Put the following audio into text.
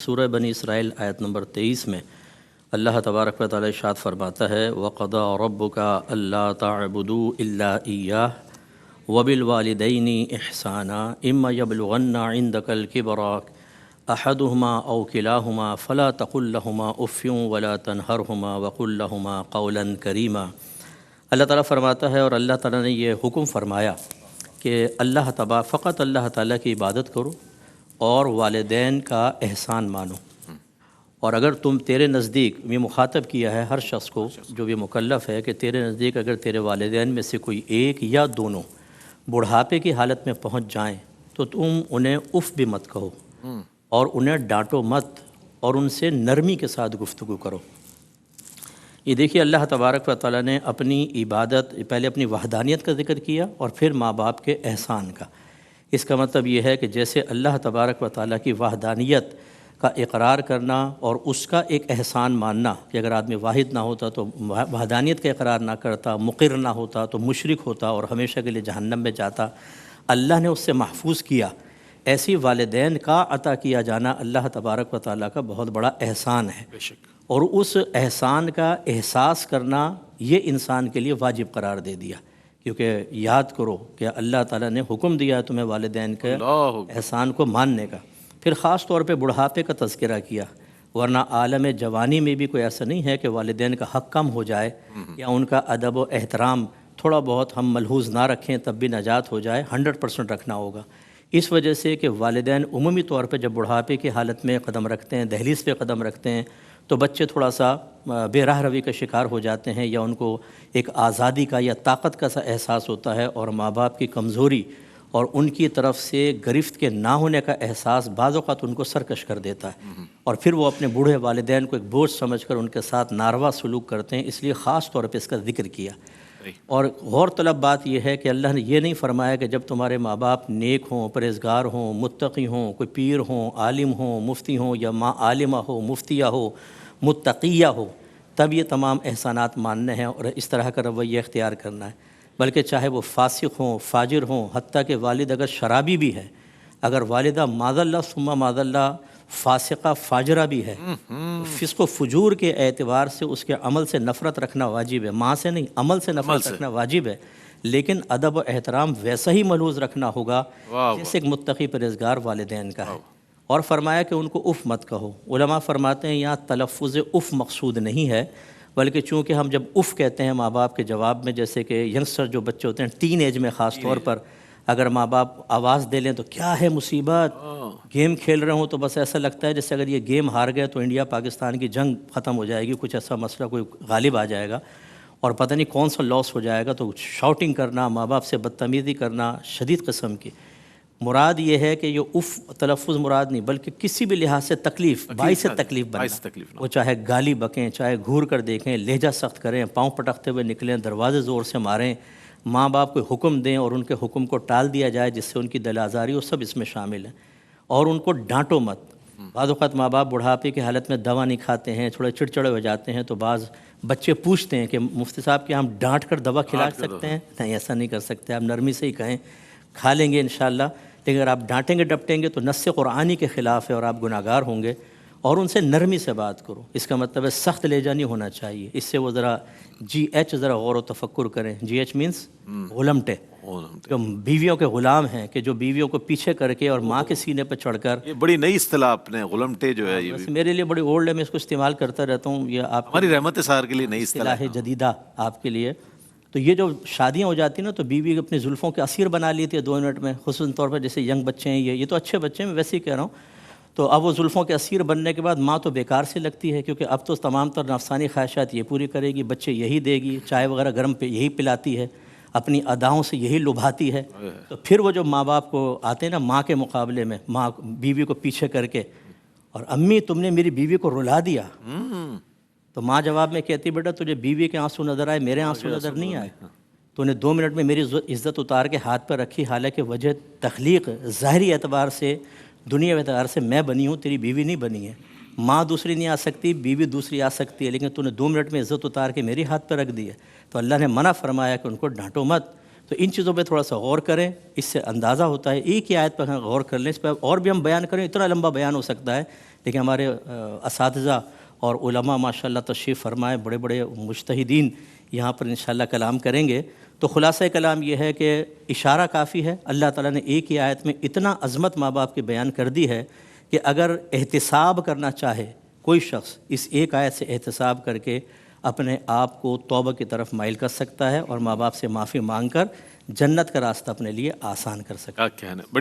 سورہ بنی اسرائیل آیت نمبر 23 میں اللہ تبارک و تعالی ارشاد فرماتا ہے وَقَضَىٰ رَبُّكَ أَلَّا تَعْبُدُوا إِلَّا إِيَّاهُ وَبِالْوَالِدَيْنِ إِحْسَانًا إِمَّا يَبْلُغَنَّ عِندَكَ الْكِبَرَ أَحَدُهُمَا أَوْ كِلَاهُمَا فَلَا تَقُل لَّهُمَا أُفٍّ وَلَا تَنْهَرْهُمَا وَقُل لَّهُمَا قَوْلًا كَرِيمًا۔ اللہ تعالیٰ فرماتا ہے اور اللہ تعالیٰ نے یہ حکم فرمایا کہ فقط اللہ تعالیٰ کی عبادت کرو اور والدین کا احسان مانو، اور اگر تیرے نزدیک یہ مخاطب کیا ہے ہر شخص کو جو بھی مکلف ہے کہ تیرے نزدیک اگر تیرے والدین میں سے کوئی ایک یا دونوں بڑھاپے کی حالت میں پہنچ جائیں تو تم انہیں اف بھی مت کہو اور انہیں ڈانٹو مت اور ان سے نرمی کے ساتھ گفتگو کرو۔ یہ دیکھیے اللہ تبارک و تعالیٰ نے اپنی عبادت پہلے اپنی وحدانیت کا ذکر کیا اور پھر ماں باپ کے احسان کا۔ اس کا مطلب یہ ہے کہ جیسے اللہ تبارک و تعالیٰ کی وحدانیت کا اقرار کرنا اور اس کا ایک احسان ماننا کہ اگر آدمی واحد نہ ہوتا تو وحدانیت کا اقرار نہ کرتا، مقر نہ ہوتا تو مشرک ہوتا اور ہمیشہ کے لیے جہنم میں جاتا، اللہ نے اس سے محفوظ کیا۔ ایسی والدین کا عطا کیا جانا اللہ تبارک و تعالیٰ کا بہت بڑا احسان ہے، اور اس احسان کا احساس کرنا یہ انسان کے لیے واجب قرار دے دیا، کیونکہ یاد کرو کہ اللہ تعالیٰ نے حکم دیا تمہیں والدین کے احسان کو ماننے کا۔ پھر خاص طور پہ بڑھاپے کا تذکرہ کیا، ورنہ عالم جوانی میں بھی کوئی ایسا نہیں ہے کہ والدین کا حق کم ہو جائے یا ان کا ادب و احترام تھوڑا بہت ہم ملحوظ نہ رکھیں تب بھی نجات ہو جائے، 100% رکھنا ہوگا۔ اس وجہ سے کہ والدین عمومی طور پہ جب بڑھاپے کی حالت میں قدم رکھتے ہیں، دہلیز پہ قدم رکھتے ہیں، تو بچے تھوڑا سا بے راہ روی کا شکار ہو جاتے ہیں، یا ان کو ایک آزادی کا یا طاقت کا سا احساس ہوتا ہے، اور ماں باپ کی کمزوری اور ان کی طرف سے گرفت کے نہ ہونے کا احساس بعض اوقات ان کو سرکش کر دیتا ہے، اور پھر وہ اپنے بوڑھے والدین کو ایک بوجھ سمجھ کر ان کے ساتھ ناروا سلوک کرتے ہیں۔ اس لیے خاص طور پہ اس کا ذکر کیا۔ اور غور طلب بات یہ ہے کہ اللہ نے یہ نہیں فرمایا کہ جب تمہارے ماں باپ نیک ہوں، پرہیزگار ہوں، متقی ہوں، کوئی پیر ہوں، عالم ہوں، مفتی ہوں، یا ماں عالمہ ہو، مفتیہ ہو، متقیہ ہو، تب یہ تمام احسانات ماننے ہیں اور اس طرح کا رویہ اختیار کرنا ہے، بلکہ چاہے وہ فاسق ہوں، فاجر ہوں، حتیٰ کہ والد اگر شرابی بھی ہے، اگر والدہ معاذ اللہ ثم معاذ اللہ فاسقہ فاجرہ بھی ہے، فسق و فجور کے اعتبار سے اس کے عمل سے نفرت رکھنا واجب ہے، ماں سے نہیں، عمل سے نفرت رکھنا واجب ہے، لیکن ادب و احترام ویسا ہی ملحوظ رکھنا ہوگا جیسے ایک متقی پرہیزگار والدین کا ہے۔ اور فرمایا کہ ان کو اف مت کہو۔ علماء فرماتے ہیں یہاں تلفظ اف مقصود نہیں ہے، بلکہ چونکہ ہم جب اف کہتے ہیں ماں باپ کے جواب میں، جیسے کہ ینگسٹر جو بچے ہوتے ہیں ٹین ایج میں خاص طور پر، اگر ماں باپ آواز دے لیں تو کیا ہے مصیبت، گیم کھیل رہے ہوں تو بس ایسا لگتا ہے جیسے اگر یہ گیم ہار گئے تو انڈیا پاکستان کی جنگ ختم ہو جائے گی، کچھ ایسا مسئلہ کوئی غالب آ جائے گا اور پتہ نہیں کون سا لاس ہو جائے گا، تو شاؤٹنگ کرنا، ماں باپ سے بدتمیزی کرنا شدید قسم کی۔ مراد یہ ہے کہ یہ اف تلفظ مراد نہیں، بلکہ کسی بھی لحاظ سے تکلیف، باعث تکلیف بننا، وہ چاہے گالی بکیں، چاہے گھور کر دیکھیں، لہجہ سخت کریں، پاؤں پٹکتے ہوئے نکلیں، دروازے زور سے ماریں، ماں باپ کو حکم دیں اور ان کے حکم کو ٹال دیا جائے جس سے ان کی دل آزاری ہو، سب اس میں شامل ہیں۔ اور ان کو ڈانٹو مت۔ بعض اوقات ماں باپ بڑھاپے کی حالت میں دوا نہیں کھاتے ہیں، تھوڑے چڑچڑے ہو جاتے ہیں، تو بعض بچے پوچھتے ہیں کہ مفتی صاحب کیا ہم ڈانٹ کر دوا کھلا سکتے ہیں؟ نہیں، ایسا نہیں کر سکتے، آپ نرمی سے ہی کہیں، کھا لیں گے انشاءاللہ، لیکن اگر آپ ڈانٹیں گے ڈپٹیں گے تو نص قرآنی کے خلاف ہے اور آپ گناہگار ہوں گے۔ اور ان سے نرمی سے بات کرو، اس کا مطلب ہے سخت لہجہ نہیں ہونا چاہیے، اس سے وہ ذرا ذرا غور و تفکر کریں۔ GH مینس غلمٹے، جو بیویوں کے غلام ہیں، کہ جو بیویوں کو پیچھے کر کے اور ماں کے سینے پہ چڑھ کر، یہ بڑی نئی اصطلاح آپ نے، غلمٹے جو ہے، یہ میرے لیے بڑی اولڈ ہے، میں اس کو استعمال کرتا رہتا ہوں، یہ آپ ہماری رحمت سار کے لیے نئی اصطلاح جدیدہ آپ کے لیے۔ تو یہ جو شادیاں ہو جاتی ہیں نا، تو بیوی اپنی زلفوں کے اسیر بنا لیتی ہے 2 منٹ میں، خصوصاً طور پر جیسے ینگ بچے ہیں، یہ تو اچھے بچے ہیں، میں ویسے ہی کہہ رہا ہوں۔ تو اب وہ زلفوں کے اسیر بننے کے بعد ماں تو بیکار سے لگتی ہے، کیونکہ اب تو تمام تر نفسانی خواہشات یہ پوری کرے گی، بچے یہی دے گی، چائے وغیرہ گرم پہ یہی پلاتی ہے، اپنی اداؤں سے یہی لبھاتی ہے۔ تو پھر وہ جو ماں باپ کو آتے ہیں نا ماں کے مقابلے میں، ماں بیوی کو پیچھے کر کے، اور امی تم نے میری بیوی کو رلا دیا، تو ماں جواب میں کہتی بیٹا تجھے بیوی کے آنسو نظر آئے، میرے آنسو نظر نہیں آئے، تو نے 2 منٹ میں میری عزت اتار کے ہاتھ پر رکھی، حالانکہ وجہ تخلیق ظاہری اعتبار سے، دنیا اعتبار سے میں بنی ہوں، تیری بیوی نہیں بنی ہے۔ ماں دوسری نہیں آ سکتی، بیوی دوسری آ سکتی ہے، لیکن تو نے 2 منٹ میں عزت اتار کے میری ہاتھ پہ رکھ دی ہے۔ تو اللہ نے منع فرمایا کہ ان کو ڈانٹو مت۔ تو ان چیزوں پہ تھوڑا سا غور کریں، اس سے اندازہ ہوتا ہے۔ ایک ہی آیت پر غور کر لیں، اس پہ اور بھی ہم بیان کریں، اتنا لمبا بیان ہو سکتا ہے لیکن ہمارے اساتذہ اور علماء ماشاءاللہ تشریف فرمائے، بڑے بڑے مجتہدین یہاں پر انشاءاللہ کلام کریں گے۔ تو خلاصہ کلام یہ ہے کہ اشارہ کافی ہے، اللہ تعالیٰ نے ایک ہی آیت میں اتنا عظمت ماں باپ کی بیان کر دی ہے کہ اگر احتساب کرنا چاہے کوئی شخص، اس ایک آیت سے احتساب کر کے اپنے آپ کو توبہ کی طرف مائل کر سکتا ہے اور ماں باپ سے معافی مانگ کر جنت کا راستہ اپنے لیے آسان کر سکتا ہے۔ کیا کہنا